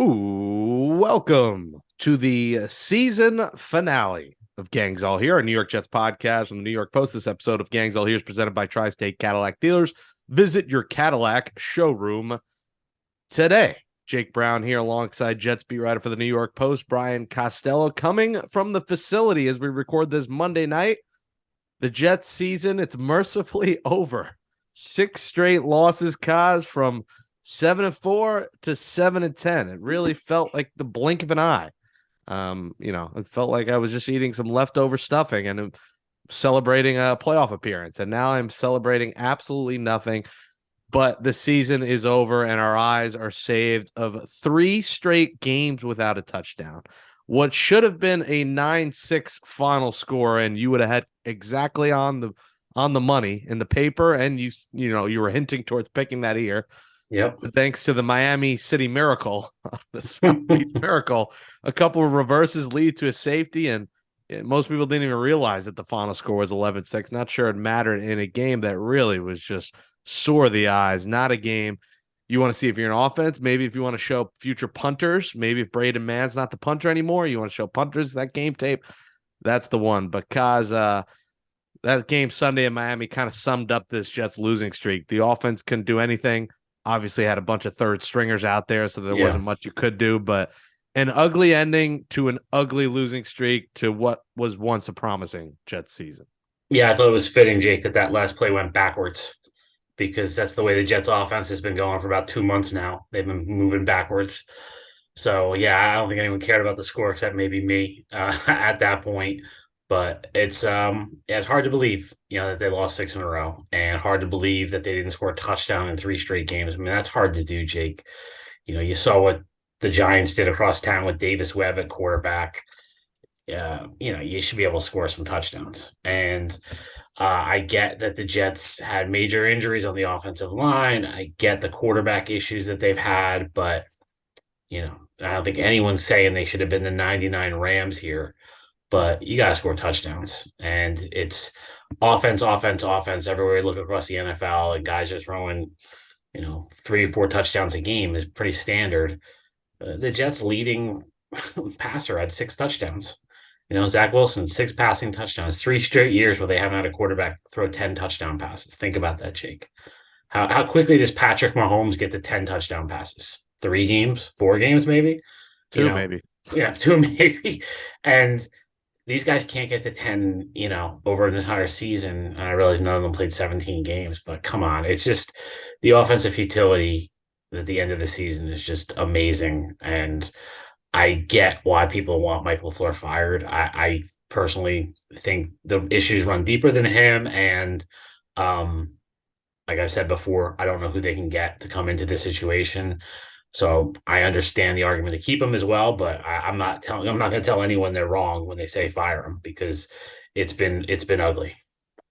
Ooh, welcome to the season finale of Gangs All Here, a New York Jets podcast from the New York Post. This episode of Gangs All Here is presented by Tri-State Cadillac Dealers. Visit your Cadillac showroom today. Jake Brown here alongside Jets beat writer for the New York Post, Brian Costello, coming from the facility as we record this Monday night. The Jets season, it's mercifully over. 6 straight losses, Kaz, from 7-4 to 7-10. It really felt like the blink of an eye. It felt like I was just eating some leftover stuffing and celebrating a playoff appearance. And now I'm celebrating absolutely nothing. But the season is over and our eyes are saved of 3 straight games without a touchdown. What should have been a 9-6 final score, and you would have had exactly on the money in the paper, and you were hinting towards picking that ear. Yep. Thanks to the Miami City Miracle, the South Beach Miracle, a couple of reverses lead to a safety, and most people didn't even realize that the final score was 11-6. Not sure it mattered in a game that really was just sore the eyes. Not a game you want to see if you're an offense. Maybe if you want to show future punters, maybe if Braden Mann's not the punter anymore, you want to show punters that game tape. That's the one. Because that game Sunday in Miami kind of summed up this Jets losing streak. The offense couldn't do anything. Obviously had a bunch of third stringers out there, so there wasn't much you could do, but an ugly ending to an ugly losing streak to what was once a promising Jets season. Yeah, I thought it was fitting, Jake, that last play went backwards because that's the way the Jets offense has been going for about 2 months now. They've been moving backwards. So, yeah, I don't think anyone cared about the score except maybe me at that point. But it's hard to believe, that they lost 6 in a row, and hard to believe that they didn't score a touchdown in 3 straight games. I mean, that's hard to do, Jake. You saw what the Giants did across town with Davis Webb at quarterback. You should be able to score some touchdowns. And I get that the Jets had major injuries on the offensive line. I get the quarterback issues that they've had, but I don't think anyone's saying they should have been the 99 Rams here. But you got to score touchdowns. And it's offense everywhere you look across the NFL. And guys are throwing, 3 or 4 touchdowns a game is pretty standard. The Jets' leading passer had 6 touchdowns. Zach Wilson, 6 passing touchdowns, 3 straight years where they haven't had a quarterback throw 10 touchdown passes. Think about that, Jake. How quickly does Patrick Mahomes get to 10 touchdown passes? 3 games, 4 games, maybe? 2 maybe. Yeah, 2 maybe. And these guys can't get to 10, over an entire season. And I realize none of them played 17 games, but come on. It's just the offensive futility at the end of the season is just amazing. And I get why people want Michael LaFleur fired. I personally think the issues run deeper than him. And like I've said before, I don't know who they can get to come into this situation. So I understand the argument to keep him as well, but I'm not going to tell anyone they're wrong when they say fire him, because it's been ugly.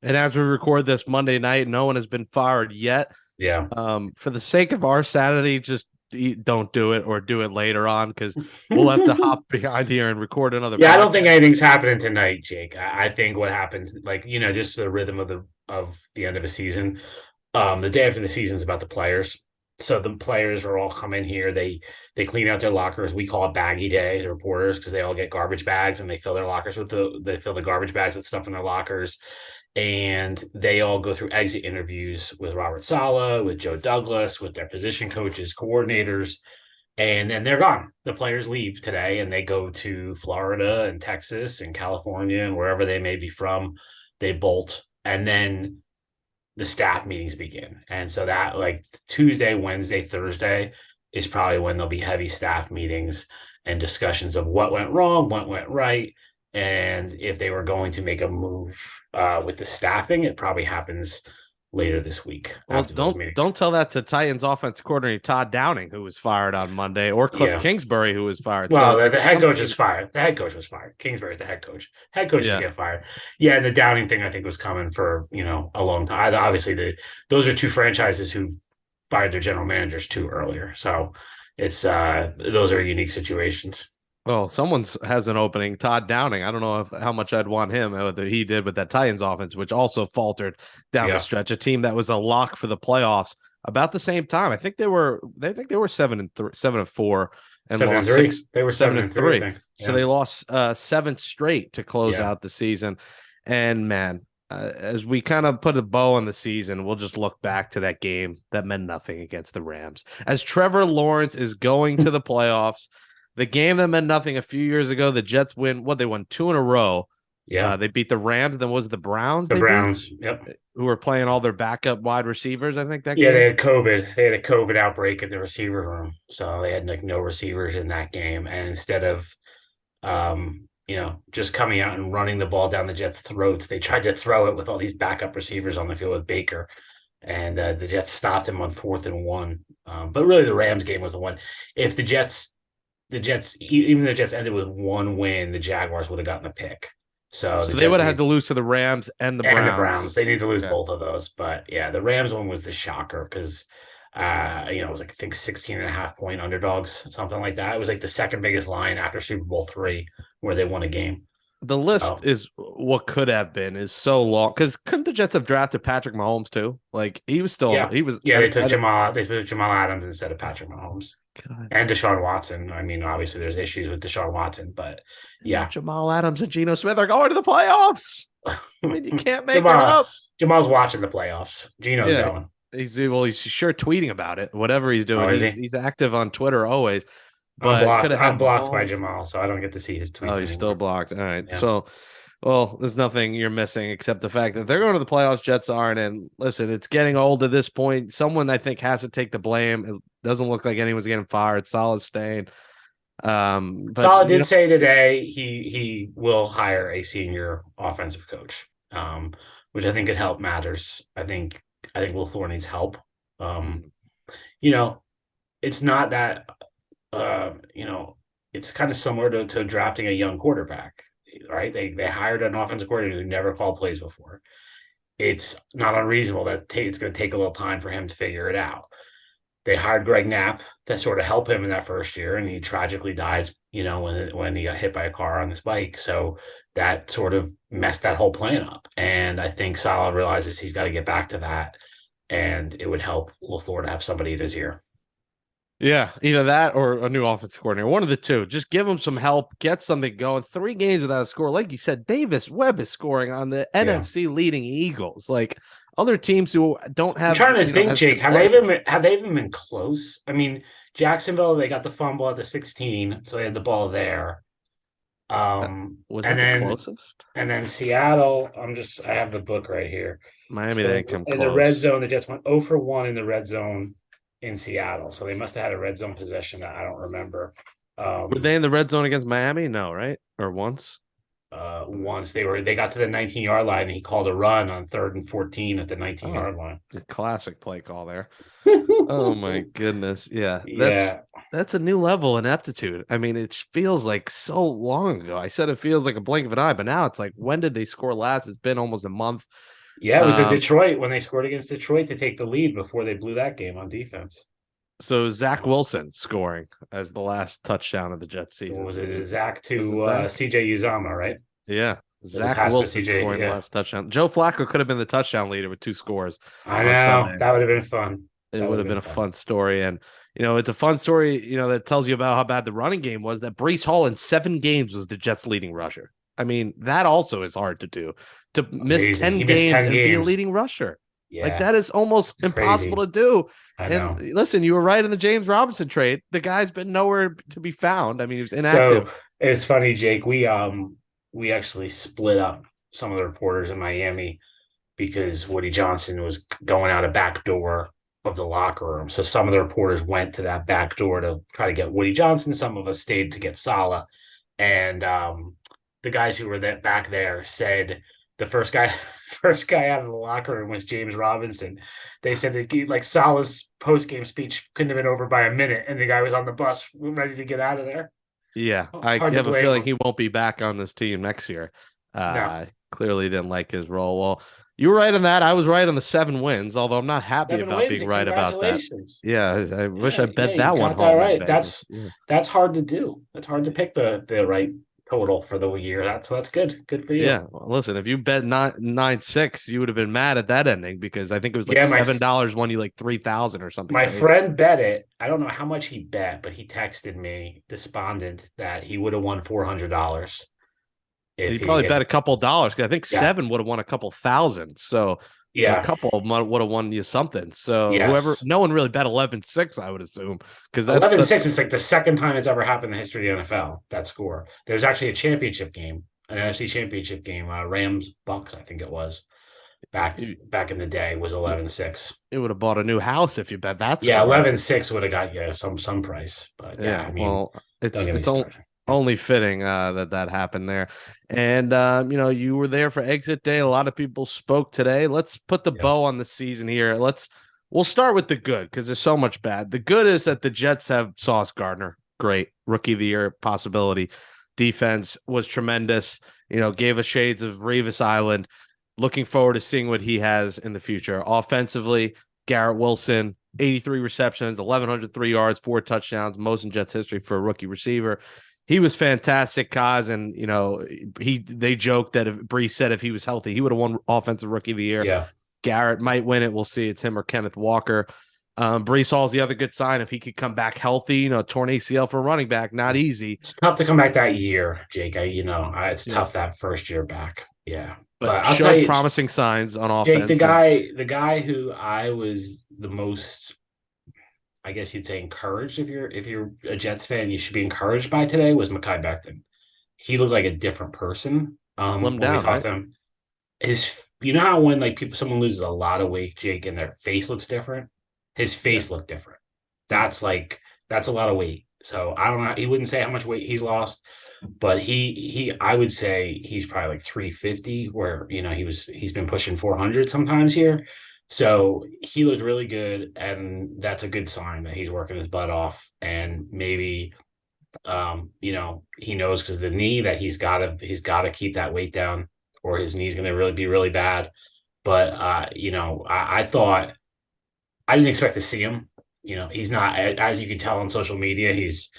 And as we record this Monday night, no one has been fired yet. Yeah. For the sake of our sanity, just don't do it, or do it later on, because we'll have to hop behind here and record another. Yeah, podcast. I don't think anything's happening tonight, Jake. I think what happens, just the rhythm of the end of a season. The day after the season is about the players. So the players are all come in here. They clean out their lockers. We call it baggy day to reporters, because they all get garbage bags and they fill their lockers they fill the garbage bags with stuff in their lockers. And they all go through exit interviews with Robert Saleh, with Joe Douglas, with their position coaches, coordinators, and then they're gone. The players leave today and they go to Florida and Texas and California and wherever they may be from. They bolt, and then the staff meetings begin. And so that, Tuesday, Wednesday, Thursday is probably when there'll be heavy staff meetings and discussions of what went wrong, what went right. And if they were going to make a move with the staffing, it probably happens later this week. Well, don't tell that to Titans offensive coordinator Todd Downing, who was fired on Monday, or Cliff Kingsbury, who was fired. Well, the head coach is fired. The head coach was fired. Kingsbury's the head coach. Head coaches get fired. Yeah, and the Downing thing I think was coming for a long time. Obviously, those are 2 franchises who fired their general managers too earlier. So it's those are unique situations. Well, someone has an opening. Todd Downing. I don't know how much I'd want him. He ddid with that Titans offense, which also faltered down the stretch. A team that was a lock for the playoffs about the same time. I think they were 7-4 and Seven and lost three. They were 7-3. I think. So Yeah. they lost 7 straight to close Yeah. out the season. And man, as we kind of put a bow on the season, we'll just look back to that game that meant nothing against the Rams. As Trevor Lawrence is going to the playoffs, the game that meant nothing a few years ago, the Jets win. They won 2 in a row. Yeah. They beat the Rams. Then was it the Browns? The they Browns. beat? Yep. Who were playing all their backup wide receivers, I think, that Yeah, game. they had COVID. They had a COVID outbreak in the receiver room. So they had like no receivers in that game. And instead of just coming out and running the ball down the Jets' throats, they tried to throw it with all these backup receivers on the field with Baker. And the Jets stopped him on 4th and 1. But really the Rams game was the one. If the Jets even the Jets ended with 1 win, the Jaguars would have gotten the pick. So they would have had to lose to the Rams and the Browns. They need to lose both of those. But yeah, the Rams one was the shocker because it was like I think 16.5-point underdogs, something like that. It was like the second biggest line after Super Bowl 3 where they won a game. The list is what could have been is so long because couldn't the Jets have drafted Patrick Mahomes too? Like he was still they took Jamal Adams instead of Patrick Mahomes. God. And Deshaun Watson. I mean, obviously there's issues with Deshaun Watson, but yeah. Jamal Adams and Geno Smith are going to the playoffs. I mean, you can't make it up. Jamal's watching the playoffs. Geno's going. He's sure tweeting about it. Whatever he's doing, he's active on Twitter always. But I'm blocked by Jamal, so I don't get to see his tweets. Oh, you're still blocked. All right. Yeah. So, there's nothing you're missing except the fact that they're going to the playoffs. Jets aren't. And listen, it's getting old at this point. Someone I think has to take the blame. It doesn't look like anyone's getting fired. Salah's staying. Salah did say today he will hire a senior offensive coach, which I think could help matters. I think LaFleur needs help. It's not that. It's kind of similar to drafting a young quarterback, right? They hired an offensive coordinator who never called plays before. It's not unreasonable that it's going to take a little time for him to figure it out. They hired Greg Knapp to sort of help him in that first year, and he tragically died, when he got hit by a car on this bike. So that sort of messed that whole plan up. And I think Saleh realizes he's got to get back to that, and it would help LaFleur to have somebody in his ear. Yeah, either that or a new offensive coordinator. One of the two. Just give him some help, get something going. 3 games without a score. Like you said, Davis Webb is scoring on the NFC leading Eagles. Like other teams who don't have. I'm trying to think, Jake. Have they even been close? I mean, Jacksonville, they got the fumble at the 16, so they had the ball there. Was that the closest? And then Seattle. I have the book right here. Miami didn't come close. In the red zone, the Jets went 0 for 1 in the red zone in Seattle, so they must have had a red zone possession that I don't remember. Were they in the red zone against Miami? No, right? Or once? Once they got to the 19-yard line, and he called a run on 3rd and 14 at the 19-yard line. Classic play call there. Oh my goodness, yeah. That's a new level in ineptitude. I mean, it feels like so long ago. I said it feels like a blink of an eye, but now it's like, when did they score last? It's been almost a month. Yeah, it was in Detroit when they scored against Detroit to take the lead before they blew that game on defense. So Zach Wilson scoring as the last touchdown of the Jets season. What was it? Zach to CJ Uzomah, right? Yeah. Zach Wilson scoring the last touchdown. Joe Flacco could have been the touchdown leader with 2 scores. I know. That would have been fun. It would have been a fun story. And, it's a fun story, that tells you about how bad the running game was, that Breece Hall in 7 games was the Jets' leading rusher. I mean, that also is hard to do. To miss 10 games and be a leading rusher. Yeah. Like, that is almost impossible to do. And listen, you were right in the James Robinson trade. The guy's been nowhere to be found. I mean, he was inactive. So it's funny, Jake. We actually split up some of the reporters in Miami because Woody Johnson was going out a back door of the locker room. So some of the reporters went to that back door to try to get Woody Johnson. Some of us stayed to get Saleh. And the guys who were back there said the first guy out of the locker room was James Robinson. They said that Saleh's post-game speech couldn't have been over by a minute, and the guy was on the bus ready to get out of there. Yeah, I have a feeling he won't be back on this team next year. No. Clearly didn't like his role. Well, you were right on that. I was right on the 7 wins, although I'm not happy about being right about that. Yeah, I wish I bet that one home. Right. That's hard to do. It's hard to pick the right total for the year. That's good. Good for you. Yeah. Well, listen, if you bet 9-6, you would have been mad at that ending because I think it was like Yeah, $7 won you like 3,000 or something my crazy. friend bet it. I don't know how much he bet, but he texted me despondent that he would have won $400 He if he probably if bet a couple dollars because I think yeah. seven would have won a couple thousand. So a Yeah. couple would have won you something. So whoever, Yes. no one really bet 11-6, I would assume, because that's Eleven such six is like the second time it's ever happened in the history of the NFL, that score. There's actually a championship game, an NFC championship game, Rams Bucks, I think it was back in the day, was 11-6. it would have bought a new house if you bet that Yeah, score. 11-6 would have got you some price. But yeah, Yeah, I mean, well, don't get me it's started. only fitting that happened there. And you were there for exit day. A lot of people spoke today. Let's put the Yeah. bow on the season here. We'll start with the good because there's so much bad. The good is that the Jets have Sauce Gardner, great rookie of the year possibility. Defense was tremendous. Gave us shades of Revis Island. Looking forward to seeing what he has in the future. Offensively, Garrett Wilson, 83 receptions, 1,103 yards, 4 touchdowns, most in Jets history for a rookie receiver. He was fantastic, Kaz, and they joked that if Brees said if he was healthy, he would have won Offensive Rookie of the Year. Yeah. Garrett might win it. We'll see. It's him or Kenneth Walker. Brees Hall's the other good sign. If he could come back healthy, torn ACL for a running back, not easy. It's tough to come back that year, Jake. It's Yeah, tough that first year back. Yeah. but But I'll tell showed you, promising signs on Jake, the offense. guy who I was the most, I guess you'd say, encouraged, if you're a Jets fan, you should be encouraged by today, was Mekhi Becton. He looked like a different person Slimmed when we down, talked right? to him. You know how when like someone loses a lot of weight, Jake, and their face looks different? His Yeah. face looked different. That's a lot of weight. So I don't know. He wouldn't say how much weight he's lost, but I would say he's probably like 350, where he's been pushing 400 sometimes here. So he looked really good, and that's a good sign that he's working his butt off. And maybe he knows because of the knee that he's gotta keep that weight down, or his knee's gonna really be really bad. But I thought, I didn't expect to see him. He's not, as you can tell on social media, he's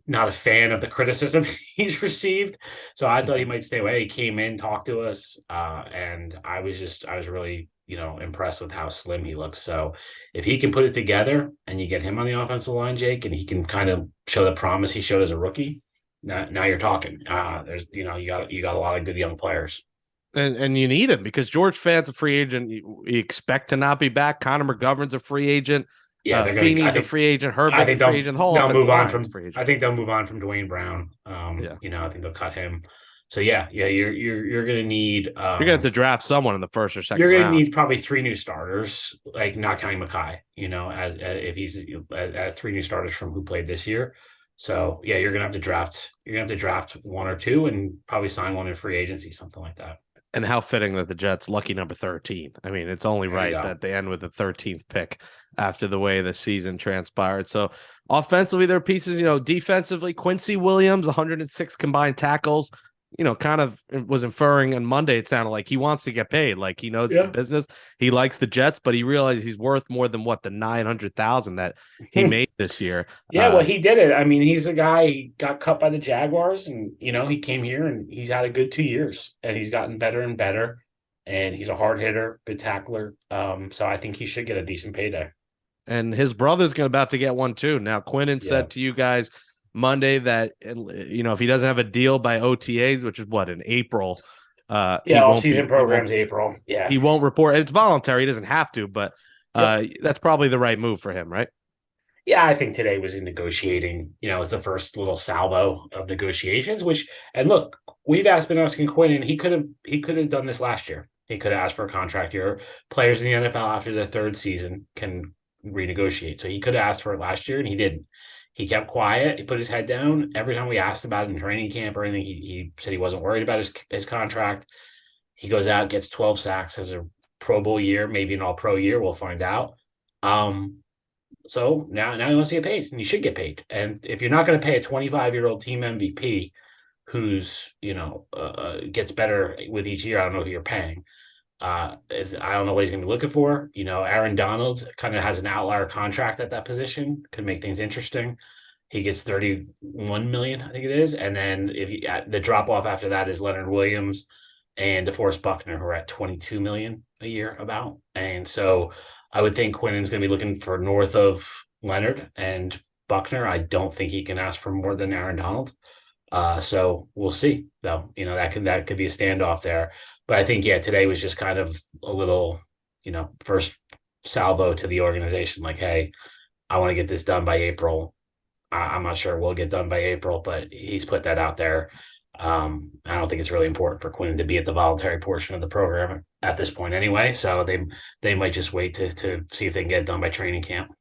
not a fan of the criticism he's received. So I thought he might stay away. He came in, talked to us, and I was really, impressed with how slim he looks. So if he can put it together and you get him on the offensive line, Jake, and he can kind of show the promise he showed as a rookie, now you're talking. You got a lot of good young players. And you need him because George Fant's a free agent. You expect to not be back. Connor McGovern's a free agent. Yeah, they're going to. Feeney's a free agent. I Herbert's a think free agent. The whole they'll offensive move on line is from. free I agent. think they'll move on from Dwayne Brown. Yeah. I think they'll cut him. So yeah, you're going to need. You're going to have to draft someone in the first or second You're going to round. need probably 3 new starters, like not counting Mekhi. As if he's at 3 new starters from who played this year. So yeah, you're going to have to draft. You're going to have to draft 1 or 2 and probably sign one in free agency, something like that. And how fitting that the Jets lucky number 13. I mean, it's only right that they end with the 13th pick after the way the season transpired. So offensively, there are pieces, defensively, Quincy Williams, 106 combined tackles, kind of was inferring on Monday. It sounded like he wants to get paid. Like he knows it's the business. He likes the Jets, but he realized he's worth more than the 900,000 that he made this year. Yeah, well, he did it. I mean, he's a guy, he got cut by the Jaguars, and he came here and he's had a good 2 years, and he's gotten better and better. And he's a hard hitter, good tackler. So I think he should get a decent payday. And his brother's about to get one too. Now, Quinnen said to you guys Monday that if he doesn't have a deal by OTAs, which is in April. Off-season program's April. Yeah, he won't report. It's voluntary; he doesn't have to, but that's probably the right move for him, right? Yeah, I think today was in negotiating. It was the first little salvo of negotiations. And look, we've been asking Quinnen. He could have done this last year. He could have asked for a contract year. Players in the NFL after their third season can renegotiate. So he could have asked for it last year, and he didn't. He kept quiet. He put his head down. Every time we asked about it in training camp or anything, he said he wasn't worried about his contract. He goes out, gets 12 sacks, has a Pro Bowl year, maybe an All-Pro year. We'll find out. So now he wants to get paid, and he should get paid. And if you're not going to pay a 25-year-old team MVP who's gets better with each year, I don't know who you're paying. I don't know what he's going to be looking for. Aaron Donald kind of has an outlier contract at that position, could make things interesting. he gets 31 million, I think it is. And then the drop off after that is Leonard Williams and DeForest Buckner, who are at 22 million a year about. And so I would think Quinnen's going to be looking for north of Leonard and Buckner. I don't think he can ask for more than Aaron Donald. So we'll see, though. That could be a standoff there. But I think, yeah, today was just kind of a little, first salvo to the organization, like, hey, I want to get this done by April. I'm not sure we'll get done by April, but he's put that out there. I don't think it's really important for Quinnen to be at the voluntary portion of the program at this point anyway. So they might just wait to see if they can get it done by training camp.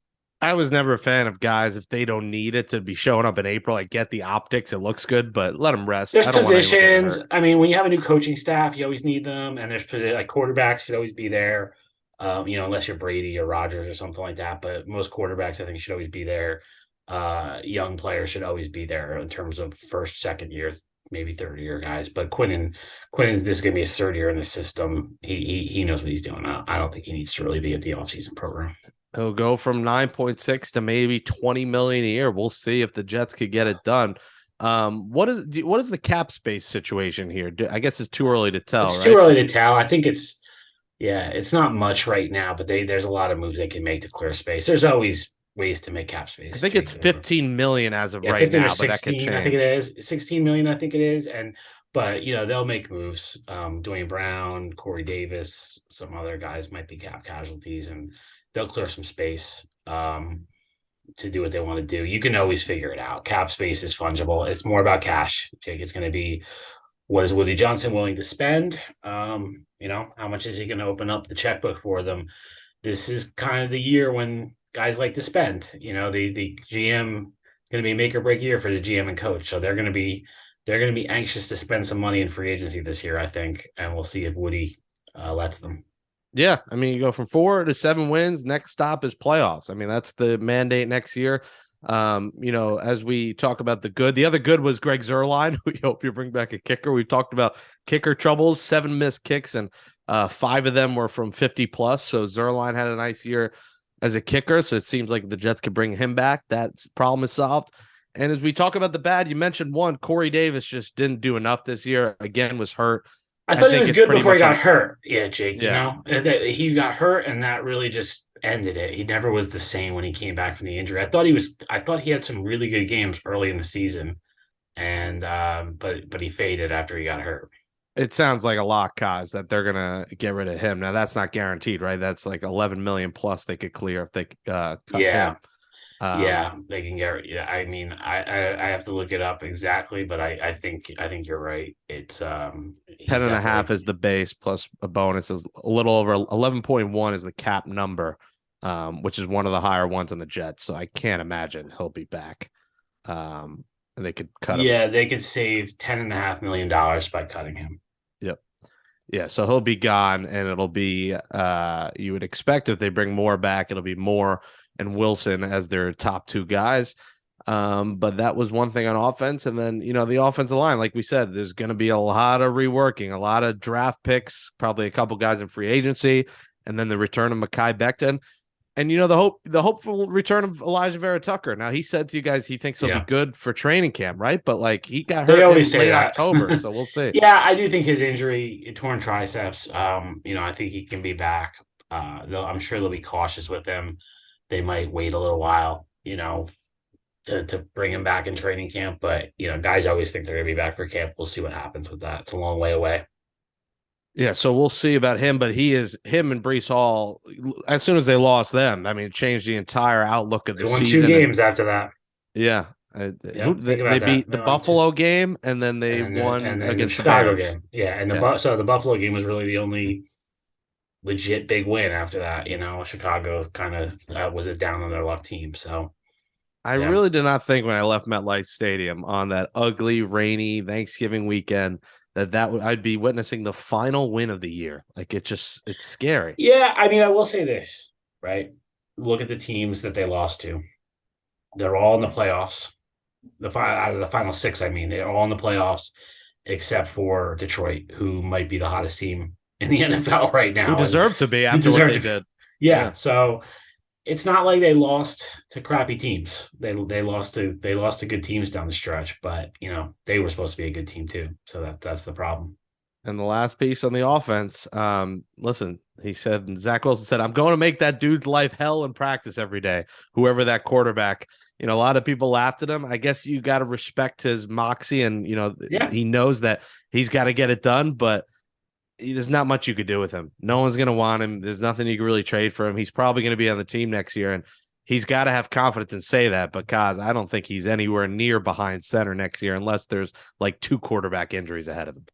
I was never a fan of guys if they don't need it to be showing up in April. I get the optics; it looks good, but let them rest. There's positions. I mean, when you have a new coaching staff, you always need them, and there's like quarterbacks should always be there. Unless you're Brady or Rodgers or something like that. But most quarterbacks, I think, should always be there. Young players should always be there in terms of first, second year, maybe third year guys. But Quinnen, this is going to be his third year in the system. He knows what he's doing. I don't think he needs to really be at the offseason program. He'll go from 9.6 to maybe 20 million a year. We'll see if the Jets could get it done. What is the cap space situation here? I guess it's too early to tell. It's too early to tell. I think it's not much right now, but there's a lot of moves they can make to clear space. There's always ways to make cap space. I think it's 15 million as of right now, but that could change. I think it is 16 million. I think it is. But they'll make moves. Dwayne Brown, Corey Davis, some other guys might be cap casualties, and they'll clear some space to do what they want to do. You can always figure it out. Cap space is fungible. It's more about cash, Jake. It's going to be, what is Woody Johnson willing to spend? How much is he going to open up the checkbook for them? This is kind of the year when guys like to spend. The GM is going to be a make or break year for the GM and coach. So they're going to be anxious to spend some money in free agency this year, I think, and we'll see if Woody lets them. Yeah, I mean, you go from 4 to 7 wins. Next stop is playoffs. I mean, that's the mandate next year. As we talk about the other good was Greg Zuerlein. We hope you bring back a kicker. We've talked about kicker troubles, 7 missed kicks, and 5 of them were from 50 plus. So Zuerlein had a nice year as a kicker. So it seems like the Jets could bring him back. That problem is solved. And as we talk about the bad, you mentioned one, Corey Davis just didn't do enough this year. Again, was hurt. I thought he was good before he got hurt. Yeah, Jake, he got hurt, and that really just ended it. He never was the same when he came back from the injury. I thought he had some really good games early in the season, and but he faded after he got hurt. It sounds like a lock, Kaz, that they're gonna get rid of him. Now that's not guaranteed, right? That's like 11 million plus they could clear if they cut him. They can get. Yeah, I mean, I have to look it up exactly, but I think you're right. It's 10.5 is the base plus a bonus is a little over 11.1 is the cap number, which is one of the higher ones on the Jets. So I can't imagine he'll be back. And they could cut him. Yeah, they could save $10.5 million by cutting him. Yep. Yeah, so he'll be gone, and it'll be you would expect if they bring Moore back, it'll be Moore and Wilson as their top 2 guys. But that was one thing on offense. And then, the offensive line, like we said, there's going to be a lot of reworking, a lot of draft picks, probably a couple guys in free agency, and then the return of Mekhi Becton. And, the hopeful return of Elijah Vera Tucker. Now, he said to you guys he thinks he'll be good for training camp, right? But, he got hurt in late October, so we'll see. Yeah, I do think his injury, torn triceps, I think he can be back. I'm sure they'll be cautious with him. They might wait a little while, to bring him back in training camp. But, guys always think they're going to be back for camp. We'll see what happens with that. It's a long way away. Yeah, so we'll see about him. But him and Breece Hall, as soon as they lost them, I mean, it changed the entire outlook of the season. They won 2 games after that. Yeah. They beat the Buffalo game, and then they won against the Chicago game. Yeah, and so the Buffalo game was really the only legit big win after that. Chicago kind of was a down on their luck team. So I really did not think when I left MetLife Stadium on that ugly, rainy Thanksgiving weekend I'd be witnessing the final win of the year. Like it's scary. Yeah, I mean, I will say this, right? Look at the teams that they lost to. They're all in the playoffs. Out of the final 6, I mean, they're all in the playoffs except for Detroit, who might be the hottest team in the NFL right now. Who deserve to be after what they did. Yeah. So it's not like they lost to crappy teams. They lost to good teams down the stretch, but they were supposed to be a good team too. So that's the problem. And the last piece on the offense, listen, Zach Wilson said, I'm going to make that dude's life hell in practice every day, whoever that quarterback. A lot of people laughed at him. I guess you got to respect his moxie, and, he knows that he's got to get it done, but there's not much you could do with him. No one's going to want him. There's nothing you can really trade for him. He's probably going to be on the team next year, and he's got to have confidence and say that, because I don't think he's anywhere near behind center next year unless there's like 2 quarterback injuries ahead of him.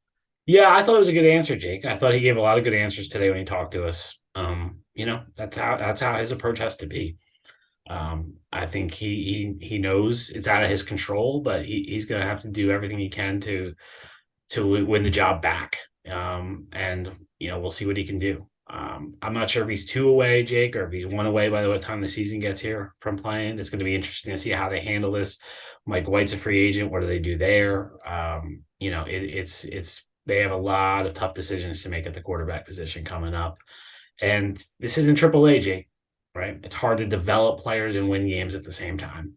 Yeah, I thought it was a good answer, Jake. I thought he gave a lot of good answers today when he talked to us. That's how his approach has to be. I think he knows it's out of his control, but he's going to have to do everything he can to win the job back. And we'll see what he can do. I'm not sure if he's 2 away, Jake, or if he's 1 away by the time the season gets here from playing. It's going to be interesting to see how they handle this. Mike White's a free agent. What do they do there? They have a lot of tough decisions to make at the quarterback position coming up. And this isn't AAA, Jake, right? It's hard to develop players and win games at the same time.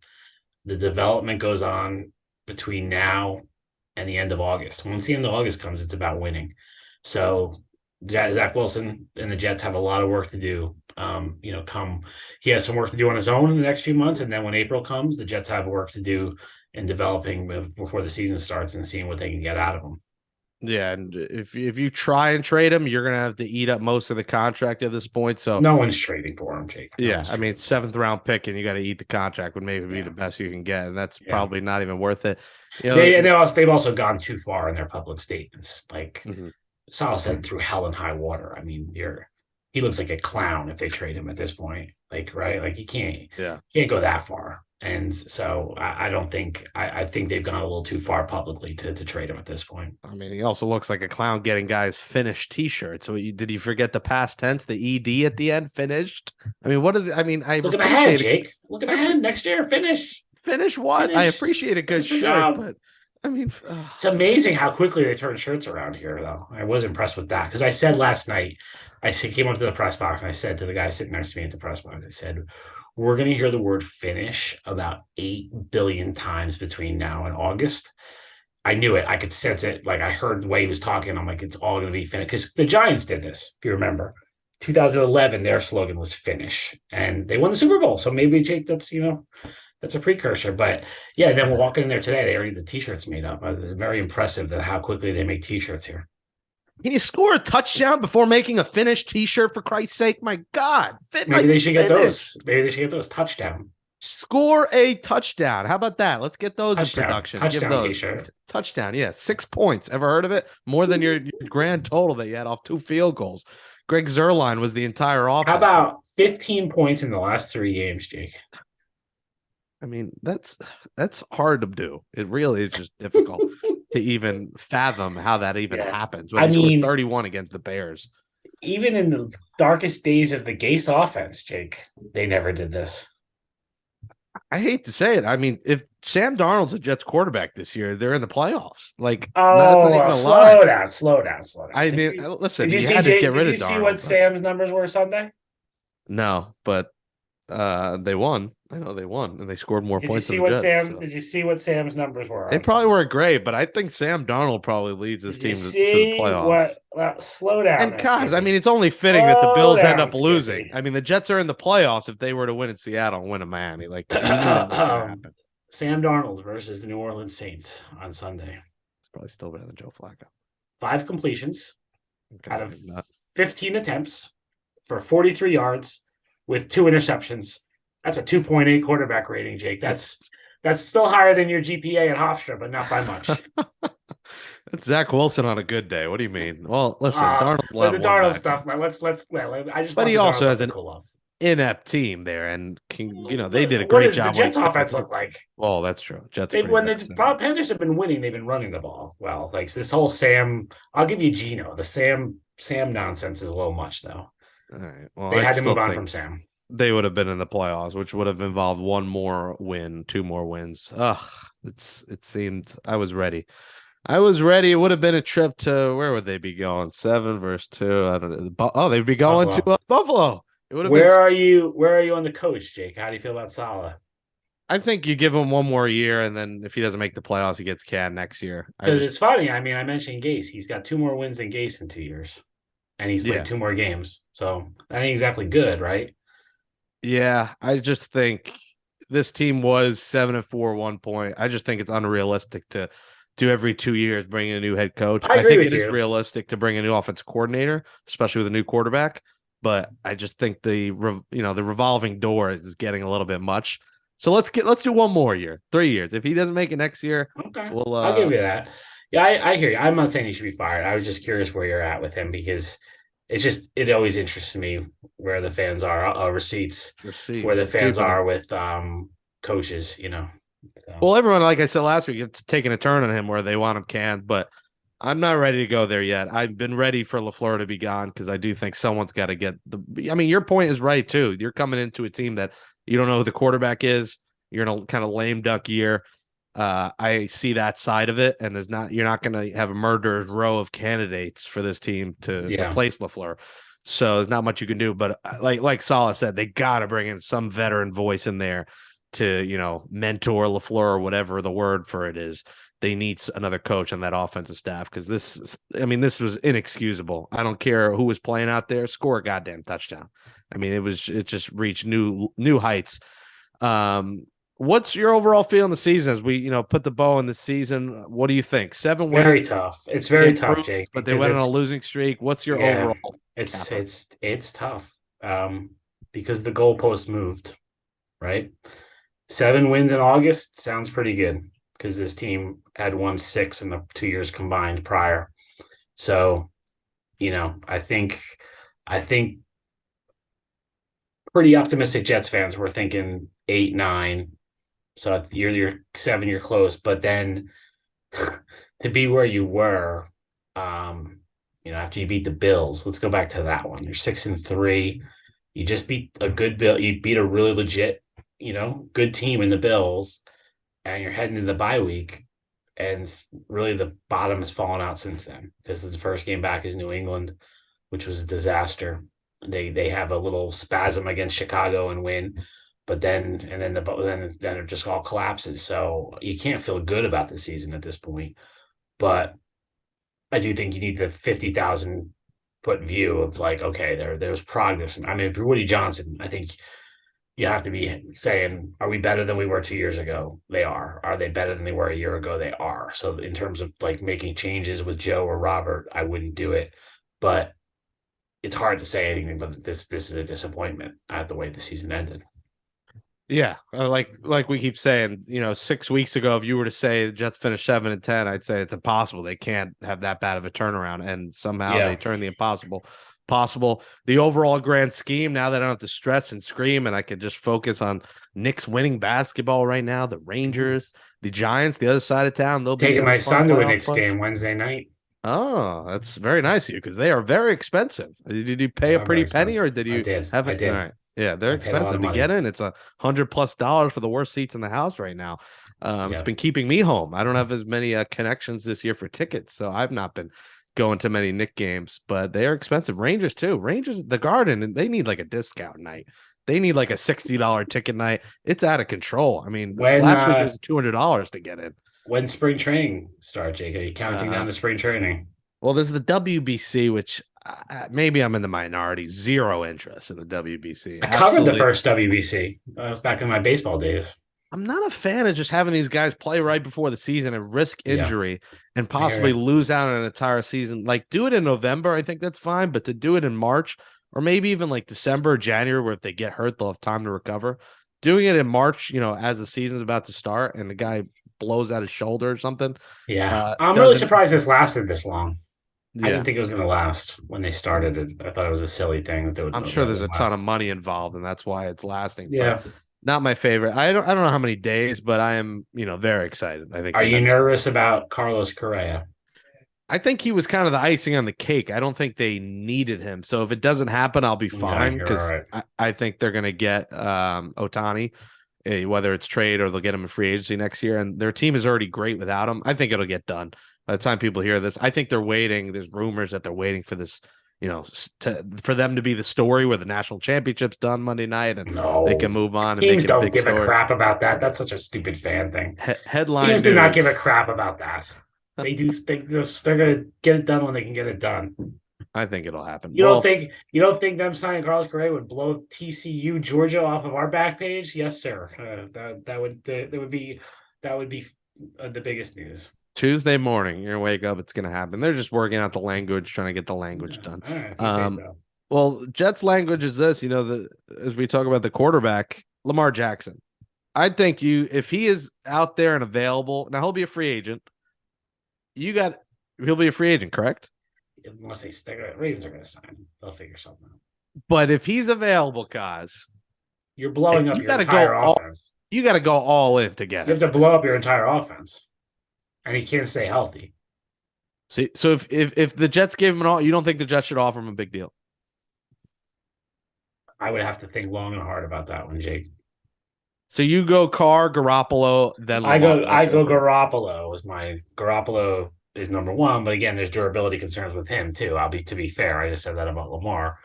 The development goes on between now and the end of August. Once the end of August comes, it's about winning. So Zach Wilson and the Jets have a lot of work to do. He has some work to do on his own in the next few months. And then when April comes, the Jets have work to do in developing before the season starts and seeing what they can get out of them. Yeah, and if you try and trade him, you're gonna have to eat up most of the contract at this point. So no one's trading for him, Jake. Yeah, I mean, 7th round pick, and you got to eat the contract would maybe be the best you can get, and that's probably not even worth it. They've also gone too far in their public statements. Like Saleh said, through hell and high water. I mean, he looks like a clown if they trade him at this point. Like, right? Like, you can't go that far. And so I think they've gone a little too far publicly to trade him at this point. I mean, he also looks like a clown getting guys finished T-shirts. So did you forget the past tense, the ED at the end, finished? I mean, I look ahead, Jake. Look ahead next year. Finish what? Finish. I appreciate a good shirt, but I mean, it's amazing how quickly they turn shirts around here, though. I was impressed with that because I said last night, came up to the press box and I said to the guy sitting next to me at the press box, I said, we're going to hear the word finish about 8 billion times between now and August. I knew it. I could sense it. Like, I heard the way he was talking. I'm like, it's all going to be finished. Because the Giants did this, if you remember. 2011, their slogan was finish. And they won the Super Bowl. So maybe, Jake, that's a precursor. But, yeah, then we're walking in there today. They already had the T-shirts made up. Very impressive that how quickly they make T-shirts here. Can you score a touchdown before making a finished T-shirt, for Christ's sake? My God. Maybe they should get those. Maybe they should get those. Touchdown. Score a touchdown. How about that? Let's get those in production. Touchdown Give those. T-shirt. Touchdown, yeah. 6 points. Ever heard of it? More than your grand total that you had off 2 field goals. Greg Zuerlein was the entire offense. How about 15 points in the last 3 games, Jake? I mean, that's hard to do. It really is just difficult to even fathom how that even happens. When he scored 31 against the Bears. Even in the darkest days of the Gase offense, Jake, they never did this. I hate to say it. I mean, if Sam Darnold's a Jets quarterback this year, they're in the playoffs. Like, slow down. I mean, listen, you had to get rid of Darnold. Did you see what Sam's numbers were Sunday? No, but they won. I know they won, and they scored more points than the Jets. Did you see what Sam's numbers were? They probably weren't great, but I think Sam Darnold probably leads this team to the playoffs. Slow down. And guys, I mean, it's only fitting that the Bills end up losing. I mean, the Jets are in the playoffs if they were to win in Seattle and win in Miami. Like, happen. Sam Darnold versus the New Orleans Saints on Sunday. It's probably still better than Joe Flacco. 5 completions out of 15 attempts for 43 yards with 2 interceptions. That's a 2.8 quarterback rating, Jake. That's still higher than your GPA at Hofstra, but not by much. That's Zach Wilson on a good day. What do you mean? Well, listen, Darnold's the Darnold stuff. But he also has an inept team there, and they did a great job. What does the Jets offense look like? Oh, that's true. Jets. When the Panthers have been winning, they've been running the ball well. Like this whole Sam, I'll give you Geno. The Sam nonsense is a little much, though. All right. Well, they had to move on from Sam. They would have been in the playoffs, which would have involved 1 more win, 2 more wins. It seemed I was ready. It would have been a trip to, where would they be going? 7 versus 2. I don't know. They'd be going to Buffalo. It would have been. Where are you on the coach, Jake? How do you feel about Saleh? I think you give him one more year, and then if he doesn't make the playoffs, he gets canned next year. Because it's funny. I mean, I mentioned Gase. He's got 2 more wins than Gase in 2 years, and he's played yeah, 2 more games. So that ain't exactly good, right? yeah. I just think this team was 7-4 one point. I just think it's unrealistic to do every 2 years bring in a new head coach. I I agree think with it is you. realistic to bring a new offensive coordinator, especially with a new quarterback. But I just think the revolving door is getting a little bit much. So let's do one more year, 3 years. If he doesn't make it next year, Okay, we'll I'll give you that. Yeah, I hear you. I'm not saying he should be fired. I was just curious where you're at with him because it always interests me where the fans are, receipts, where receipts. the I'm fans keeping are him. with coaches, So Well, everyone, like I said last week, it's taking a turn on him where they want him canned, but I'm not ready to go there yet. I've been ready for LaFleur to be gone because I do think someone's got to get the. I mean, your point is right too. You're coming into a team that you don't know who the quarterback is. You're in a kind of lame duck year. I see that side of it, and you're not going to have a murderer's row of candidates for this team to yeah, replace LaFleur. So there's not much you can do. But like Salah said, they got to bring in some veteran voice in there to mentor LaFleur or whatever the word for it is. They need another coach on that offensive staff because this was inexcusable. I don't care who was playing out there, score a goddamn touchdown. I mean, it just reached new heights. What's your overall feel in the season as we put the bow on the season? What do you think? it's 7 wins, very tough. It's they very tough, improved, Jake, but they because went on a it's losing streak. What's your yeah, overall it's capper? it's it's tough. Because the goalpost moved, right? 7 wins in August sounds pretty good because this team had won 6 in the 2 years combined prior. So, I think pretty optimistic Jets fans were thinking 8, 9. So you're 7, you're close. But then to be where you were, after you beat the Bills, let's go back to that one. You're 6-3. You just beat a good Bill. You beat a really legit, good team in the Bills, and you're heading into the bye week. And really, the bottom has fallen out since then because the first game back is New England, which was a disaster. They have a little spasm against Chicago and win, but then it just all collapses. So you can't feel good about the season at this point. But I do think you need the 50,000 foot view of like, okay, there's progress. I mean, if you're Woody Johnson, I think you have to be saying, are we better than we were 2 years ago? They are. Are they better than they were a year ago? They are. So in terms of like making changes with Joe or Robert, I wouldn't do it. But it's hard to say anything, but this is a disappointment at the way the season ended. Yeah, like we keep saying, 6 weeks ago, if you were to say the Jets finished 7-10, I'd say it's impossible. They can't have that bad of a turnaround, and somehow they Yeah. turn the impossible possible. The overall grand scheme, now that I don't have to stress and scream, and I could just focus on Knicks winning basketball right now, the Rangers, the Giants, the other side of town, they'll be Taking in a my fun son to a playoff Knicks push. game Wednesday night. Oh, that's very nice of you because they are very expensive. Did you They pay a are very pretty penny expensive. or did I you did. have I it? All did. right. Yeah, they're I paid a lot of expensive to get money. in. It's $100+ for the worst seats in the house right now. It's Yeah. been keeping me home. I don't have as many connections this year for tickets, so I've not been going to many Nick games, but they are expensive. Rangers too. Rangers, the Garden, and they need like a discount night. They need like a $60 ticket night. It's out of control. I mean, When last week it was $200 to get in. when spring training starts, Jake? Are you counting down Uh, to spring training? Well, there's the WBC, which maybe I'm in the minority. Zero interest in the WBC. I covered the Absolutely. first WBC. I was back in my baseball days. I'm not a fan of just having these guys play right before the season and risk Yeah, injury and I hear possibly you. lose out on an entire season. Like, do it in November. I think that's fine. But to do it in March or maybe even like December or January, where if they get hurt, they'll have time to recover. Doing it in March, as the season's about to start and the guy blows out his shoulder or something, Yeah, I'm really doesn't. surprised this lasted this long. I didn't Yeah. think it was going to last when they started it. I thought it was a silly thing I'm sure that there's would a ton of last. money involved, and that's why it's lasting. But Yeah. not my favorite. I don't know how many days, but I am very excited. I think Are they you had some. nervous about Carlos Correa? I think he was kind of the icing on the cake. I don't think they needed him. So if it doesn't happen, I'll be Yeah, fine you're all because right. I think they're going to get Otani, whether it's trade or they'll get him in free agency next year. And their team is already great without him. I think it'll get done by the time people hear this. I think they're waiting. There's rumors that they're waiting for this for them to be the story where the national championship's done Monday night and they No, can move on and make teams it a don't big give a story. crap about that. That's such a stupid fan thing. Headline Teams do not give a news. crap about that. They do think they're gonna get it done when they can get it done. I think it'll happen. You don't think them signing Carlos Correa would blow TCU Georgia off of our back page? Yes, sir. That would be the biggest news. Tuesday morning, you're gonna wake up. It's gonna happen. They're just working out the language, trying to get the language done. All right, if you say so. Well, Jets language is this. As we talk about the quarterback, Lamar Jackson. I think if he is out there and available, now he'll be a free agent. He'll be a free agent, correct? Unless Ravens are going to sign him, they'll figure something out. But if he's available, Kaz, you're blowing up your entire offense. You got to go all in to get him. You have to blow up your entire offense, and he can't stay healthy. See, so if the Jets gave him an all, you don't think the Jets should offer him a big deal? I would have to think long and hard about that one, Jake. So you go Carr, Garoppolo, then Lamar. I go Garoppolo Garoppolo is number one, but again, there's durability concerns with him too. To be fair, I just said that about Lamar.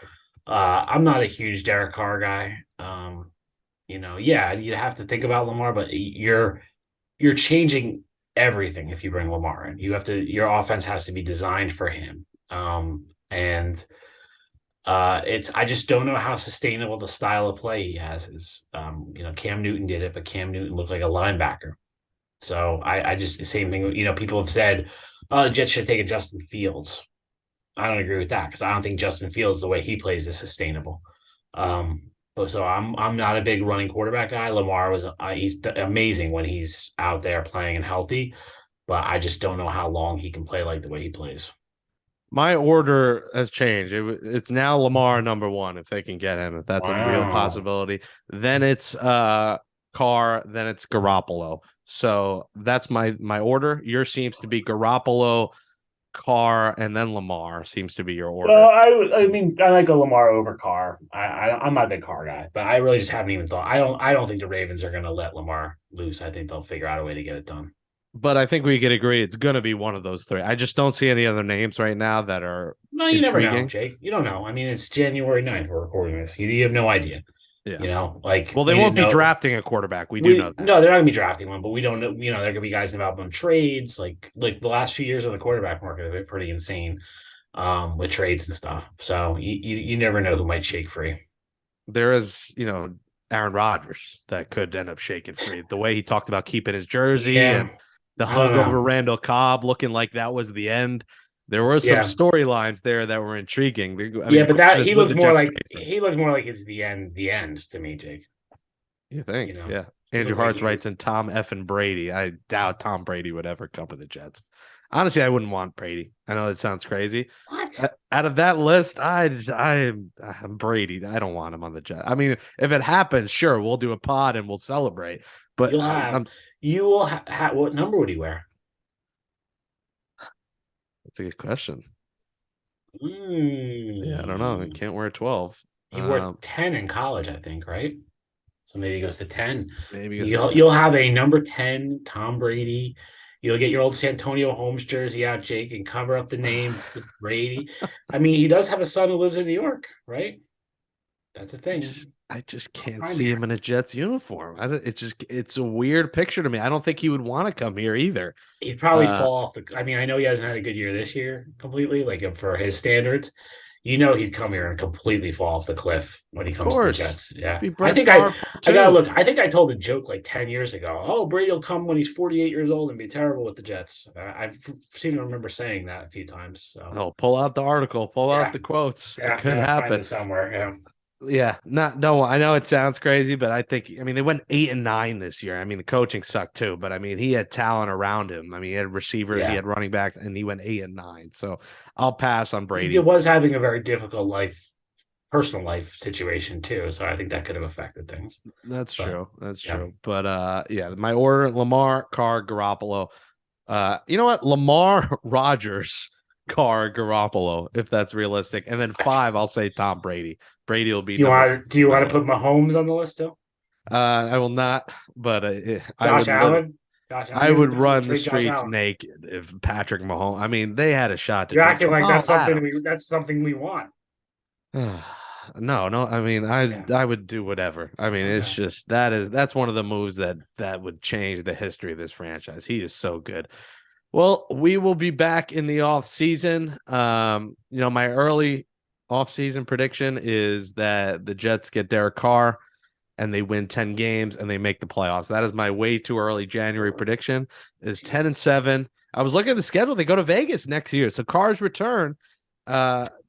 I'm not a huge Derek Carr guy. You have to think about Lamar, but you're changing everything if you bring Lamar in. Your offense has to be designed for him. I just don't know how sustainable the style of play he has is. Cam Newton did it, but Cam Newton looked like a linebacker. So I just the same thing. People have said, "Oh, the Jets should take a Justin Fields." I don't agree with that because I don't think Justin Fields, the way he plays, is sustainable. So I'm not a big running quarterback guy. Lamar he's amazing when he's out there playing and healthy, but I just don't know how long he can play like the way he plays. My order has changed. It's now Lamar number one if they can get him, if that's a real possibility. Then it's Carr, then it's Garoppolo. So that's my order. Yours seems to be Garoppolo, Carr, and then Lamar seems to be your order. I might go Lamar over Carr. I'm not a big Carr guy, but I really just haven't even thought. I don't think the Ravens are going to let Lamar loose. I think they'll figure out a way to get it done. But I think we could agree it's going to be one of those three. I just don't see any other names right now that are you never know, Jake. You don't know. I mean, it's January 9th. We're recording this. You have no idea. Yeah. They won't be drafting a quarterback. We do know that. No, they're not going to be drafting one, but we don't know. There could be guys involved in trades. Like the last few years of the quarterback market have been pretty insane with trades and stuff. So you never know who might shake free. There is, Aaron Rodgers that could end up shaking free. The way he talked about keeping his jersey and the hug over Randall Cobb looking like that was the end. There were some storylines there that were intriguing. But he looked more like it's the end to me, Jake. You think? Yeah. Andrew Hartz writes in Tom effing Brady. I doubt Tom Brady would ever come to the Jets. Honestly, I wouldn't want Brady. I know it sounds crazy. What? Out of that list, I'm Brady. I don't want him on the Jets. I mean, if it happens, sure, we'll do a pod and we'll celebrate. But you will have what number would he wear? That's a good question. Yeah, I don't know. He can't wear 12. He wore 10 in college, I think, right? So maybe he goes to 10. Maybe you'll have a number 10 Tom Brady. You'll get your old Santonio Holmes jersey out, Jake, and cover up the name with Brady. I mean, he does have a son who lives in New York, right? That's a thing. I just can't see him in a Jets uniform. It's a weird picture to me. I don't think he would want to come here either. He'd probably fall off I know he hasn't had a good year this year completely, like for his standards. He'd come here and completely fall off the cliff when he comes to the Jets. Yeah. I gotta look. I think I told a joke like 10 years ago. Oh, Brady will come when he's 48 years old and be terrible with the Jets. I seem to remember saying that a few times. So. Pull out the article, pull out the quotes. It could happen find it somewhere. Yeah. Yeah, no, I know it sounds crazy, but they went 8-9 this year. I mean, the coaching sucked too, but I mean, he had talent around him. I mean, he had receivers, he had running backs, and he went 8-9. So I'll pass on Brady. He was having a very difficult personal life situation too. So I think that could have affected things. That's true. But my order: Lamar, Carr, Garoppolo. You know what? Lamar, Rodgers, Carr, Garoppolo, if that's realistic. And then 5, I'll say Tom Brady. Brady will be. Do you want to put Mahomes on the list too? I will not. But Josh Allen. Gosh, I'm I gonna would have to run the trade Josh streets Allen. naked if Patrick Mahomes. I mean, they had a shot to You're do acting like Jamal Adams. that's something we want. No, no. I mean, I Yeah. I would do whatever. I mean, it's Okay. just that's one of the moves that would change the history of this franchise. He is so good. Well, we will be back in the off season. My early off season prediction is that the Jets get Derek Carr and they win 10 games and they make the playoffs. That is my way too early January prediction. Is 10 and Jesus. 7. I was looking at the schedule. They go to Vegas next year. So Carr's return.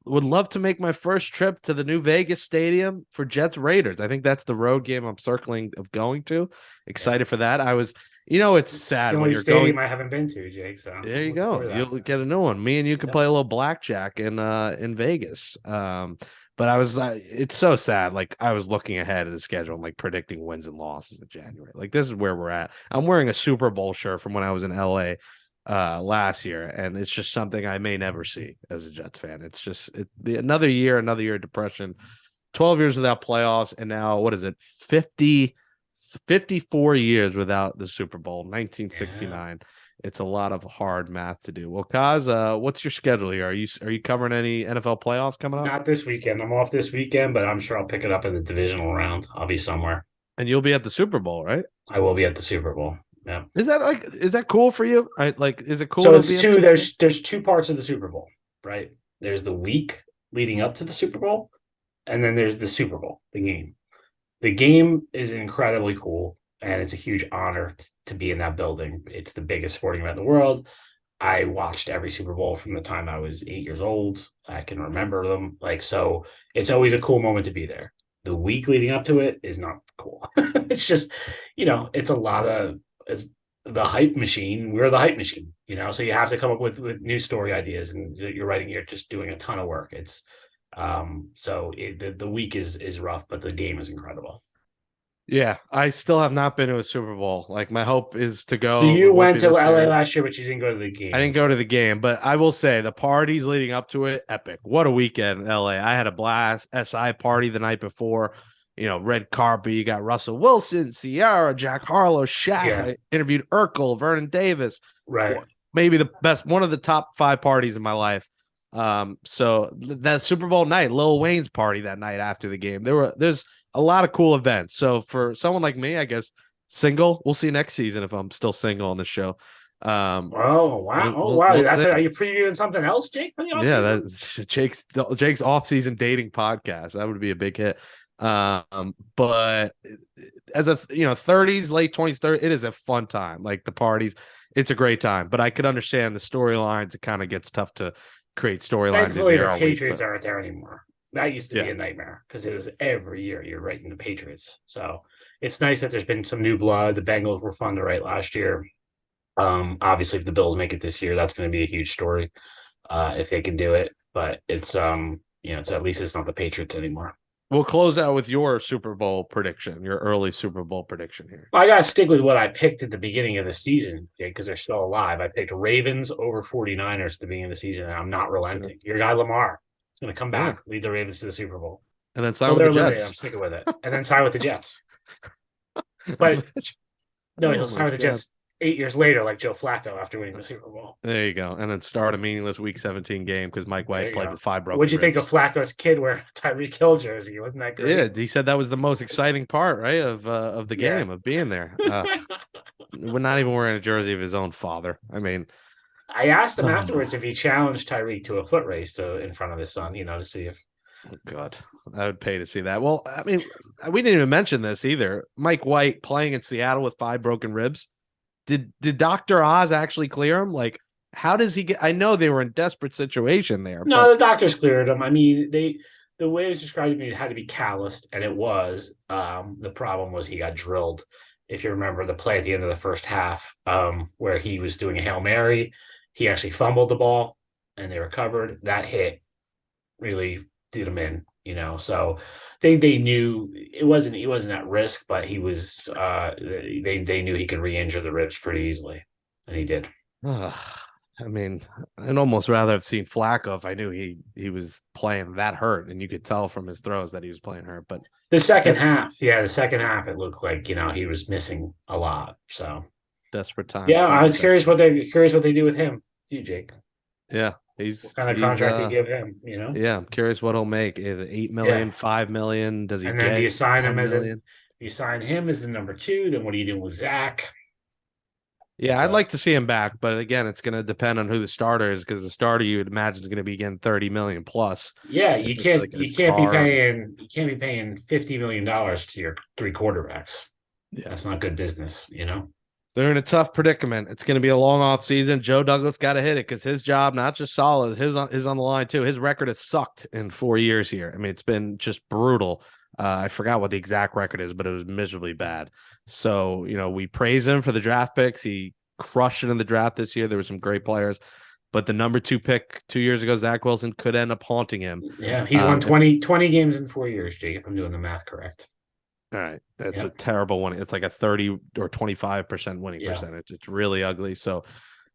Would love to make my first trip to the new Vegas stadium for Jets Raiders. I think that's the road game I'm circling of going to. Yeah. Excited for that. It's It's sad the when only you're going. stadium I haven't been to, Jake. So There I'm you looking go. forward to that. You'll get a new one. Me and you can Yep. play a little blackjack in Vegas. But it's so sad. Like I was looking ahead of the schedule and like predicting wins and losses in January. Like this is where we're at. I'm wearing a Super Bowl shirt from when I was in LA last year, and it's just something I may never see as a Jets fan. It's just another year of depression. 12 years without playoffs, and now what is it? 54 years without the Super Bowl, Yeah. 1969. It's a lot of hard math to do. Well, Kaz, what's your schedule here? Are you covering any NFL playoffs coming up? Not this weekend. I'm off this weekend, but I'm sure I'll pick it up in the divisional round. I'll be somewhere. And you'll be at the Super Bowl, right? I will be at the Super Bowl. Yeah. Is that cool for you? Is it cool So to it's be two. There's two parts of the Super Bowl, right? There's the week leading up to the Super Bowl, and then there's the Super Bowl, the game. The game is incredibly cool, and it's a huge honor to be in that building. It's the biggest sporting event in the world. I watched every Super Bowl from the time I was 8 years old. I can remember them. So it's always a cool moment to be there. The week leading up to it is not cool. It's just, it's a lot of it's the hype machine. We're the hype machine, so you have to come up with new story ideas, and you're just doing a ton of work. It's the week is rough, but the game is incredible. Yeah, I still have not been to a Super Bowl. Like my hope is to So go you with Whoopi went to this LA year. last year, but you didn't go to the I game. didn't go to the game, but I will say the parties leading up to it, epic. What a weekend in LA. I had a blast. SI party the night before, red carpet. You got Russell Wilson, Ciara, Jack Harlow, Shaq. Yeah. I interviewed Urkel, Vernon Davis. Right. Maybe the best, one of the top 5 parties in my life. So that Super Bowl night, Lil Wayne's party that night after the game. There's a lot of cool events. So for someone like me, I guess single, we'll see next season if I'm still single on the show. Oh wow! We'll That's see. Are you previewing something else, Jake? For the Yeah, offseason? that's Jake's off-season dating podcast. That would be a big hit. But as a 30s, late 20s, 30s, it is a fun time. Like the parties, it's a great time. But I could understand the storylines. It kind of gets tough to create storylines in Thankfully, there the all week. Patriots But aren't there anymore. That used to be yeah, a nightmare because it was every year you're writing the Patriots. So it's nice that there's been some new blood. The Bengals were fun to write last year. Obviously, if the Bills make it this year, that's going to be a huge story if they can do it. But it's it's at least it's not the Patriots anymore. we'll close out with your Super Bowl prediction, your early Super Bowl prediction here. Well, I got to stick with what I picked at the beginning of the season, because they're still alive. I picked Ravens over 49ers at the beginning of the season, and I'm not relenting. Your guy Lamar is going to come back, lead the Ravens to the Super Bowl. And then sign with the Jets. I'm sticking with it. And then sign with the Jets. But no, he'll sign with the Jets 8 years later, like Joe Flacco after winning the Super Bowl. There you go. And then start a meaningless Week 17 game because Mike White played with 5 broken What'd you think of ribs. Flacco's kid wearing a Tyreek Hill jersey? Wasn't that great? Yeah, he said that was the most exciting part, right, of the game, of being there. We're not even wearing a jersey of his own father. I mean, I asked him afterwards if he challenged Tyreek to a foot race in front of his son, to see if. Oh God, I would pay to see that. Well, I mean, we didn't even mention this either. Mike White playing in Seattle with 5 broken ribs. Did Dr. Oz actually clear him? Like, how does he get? I know they were in desperate situation there. No, but the doctors cleared him. I mean, the way it was described to me, it had to be calloused, and it was. The problem was he got drilled. If you remember the play at the end of the first half, where he was doing a Hail Mary, he actually fumbled the ball, and they recovered. That hit really did him in, So they knew it wasn't at risk, but he was. They knew he could re-injure the ribs pretty easily, and he did. I mean, I'd almost rather have seen Flacco if I knew he was playing that hurt, and you could tell from his throws that he was playing hurt. But the second half, it looked like he was missing a lot. So Desperate times. Yeah, I Call it was curious desperate. what they do with him. You, Jake. Yeah, What kind of contract they give him? You know? yeah, I'm curious what he'll make. 8 million, Yeah. 5 million. Does he And then do get you sign him 10 as a million? you sign him as the number two? Then what are you doing with Zach? Yeah, It's I'd a like to see him back, but again, it's going to depend on who the starter is because the starter you would imagine is going to be getting 30 million plus. yeah. If it's like a You can't be star, paying $50 million to your three quarterbacks. yeah, That's not good business. You know? they're in a tough predicament. It's going to be a long off season. Joe Douglas got to hit it because his job, not just solid, his on the line too. His record has sucked in 4 years here. I mean, it's been just brutal. I forgot what the exact record is, but it was miserably bad. So, we praise him for the draft picks. He crushed it in the draft this year. There were some great players, but the number 2 pick 2 years ago, Zach Wilson, could end up haunting him. Yeah. He's won If 20 games in 4 years, Jake. If I'm doing the math correct. All right. It's a Yep. terrible one. It's like a 30 or 25% winning Yeah. percentage. It's really ugly. So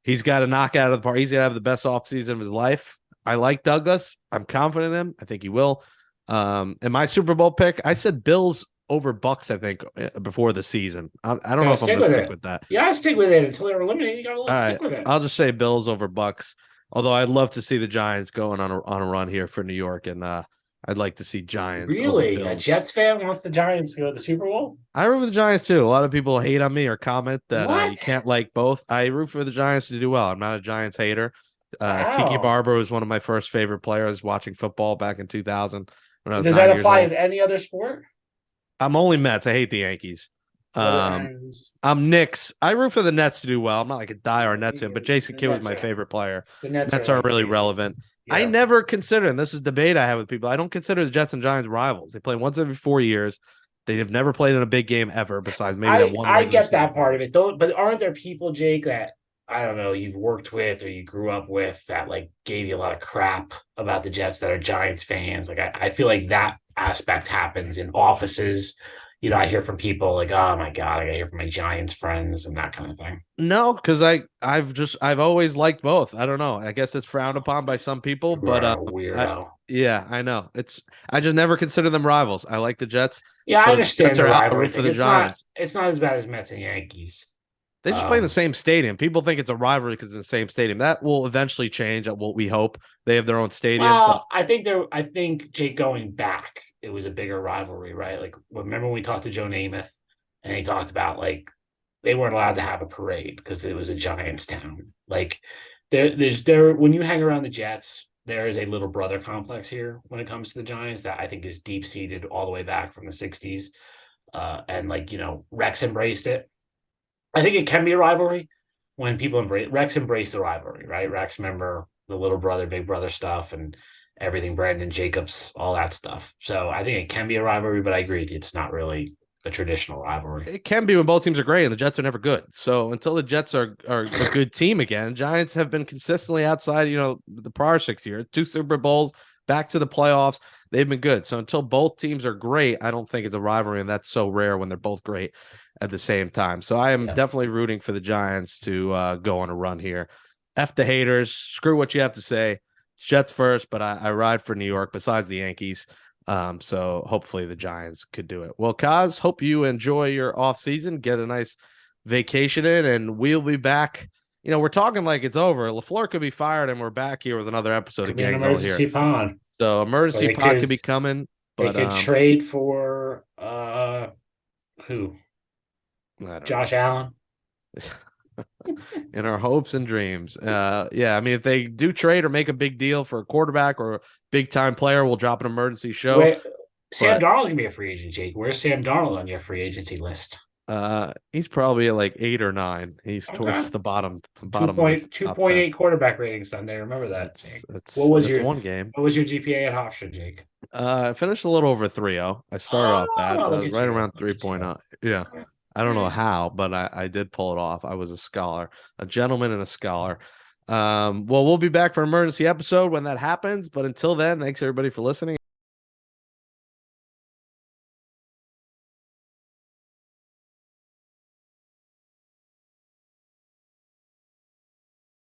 he's got to knock it out of the park. He's going to have the best offseason of his life. I like Douglas. I'm confident in him. I think he will. In my Super Bowl pick, I said Bills over Bucks, I think, before the season. I don't know Gotta if I'm going stick to with stick it. with that. You gotta stick with it until they're eliminated. You gotta All right. stick with it. I'll just say Bills over Bucks. Although I'd love to see the Giants going on a run here for New York. And I'd like to see Giants over Really? A Bills. Jets fan wants the Giants to go to the Super Bowl? I root for the Giants too. A lot of people hate on me or comment that you What? can't like both. I root for the Giants to do well. I'm not a Giants hater. Tiki Wow. Barber was one of my first favorite players watching football back in 2000 when I was Does that 9 years apply old. in any other sport? I'm only Mets. I hate the Yankees. What? Um, I'm Knicks. I root for the Nets to do well. I'm not like a diehard Nets fan, but Jason The Kidd was Nets my are favorite player. the Nets are Nets aren't like really basic. relevant. I Yeah. never consider, and this is a debate I have with people, I don't consider the Jets and Giants rivals. They play once every 4 years. They have never played in a big game ever, besides maybe that one I regular get season that part game. of it, though. But aren't there people, Jake, that I don't know you've worked with or you grew up with that like gave you a lot of crap about the Jets that are Giants fans? Like I feel like that aspect happens in offices. You know, I hear from people like, "Oh my god," I hear from my Giants friends and that kind of thing. No, because I've always liked both. I don't know. I guess it's frowned upon by some people, You but are a I weirdo. yeah, I know. I just never consider them rivals. I like the Jets, Yeah, I but if the Jets understand the are out, I rivalry root for thing. the Giants. It's not as bad as Mets and Yankees. They just play in the Um, same stadium. People think it's a rivalry because it's in the same stadium. That will eventually change. What we hope they have their own stadium, but I think Jake going back, it was a bigger rivalry, right? Like remember when we talked to Joe Namath and he talked about like they weren't allowed to have a parade because it was a Giants town. Like there when you hang around the Jets, there is a little brother complex here when it comes to the Giants that I think is deep seated all the way back from the '60s. And like Rex embraced it. I think it can be a rivalry when people embrace the rivalry, right? Rex, remember the little brother, big brother stuff and everything, Brandon Jacobs, all that stuff. So I think it can be a rivalry, but I agree with you. It's not really a traditional rivalry. it can be when both teams are great and the Jets are never good. So until the Jets are a good team again, Giants have been consistently outside, the prior 6 years, 2 Super Bowls, back to the playoffs. They've been good. So until both teams are great, I don't think it's a rivalry, and that's so rare when they're both great at the same time. So I am Yeah. definitely rooting for the Giants to go on a run here. F the haters. Screw what you have to say. It's Jets first, but I ride for New York besides the Yankees. So hopefully the Giants could do it. Well, Kaz, hope you enjoy your off season, get a nice vacation in, and we'll be back. We're talking like it's over. LaFleur could be fired, and we're back here with another episode Could of be an Gangs All Here. emergency pond. So Or emergency pod could be coming, they but could trade for who? I don't Josh know. Allen. In our hopes and dreams. Yeah, I mean, if they do trade or make a big deal for a quarterback or a big time player, we'll drop an emergency show. Wait, Sam But Darnold can be a free agent, Jake. Where's Sam Darnold on your free agency list? he's probably at like 8 or 9. He's Okay. towards the bottom Two of the point two top point 10. eight quarterback rating Sunday. Remember that. That's What that's was that's your one game. GPA at Hofstra, Jake? I finished a little over 3.0. I started off bad, Oh, but I look was at right you. around Look at you. 3.0. Yeah. I don't know how, but I did pull it off. I was a scholar, a gentleman and a scholar. Well, we'll be back for an emergency episode when that happens. But until then, thanks everybody for listening.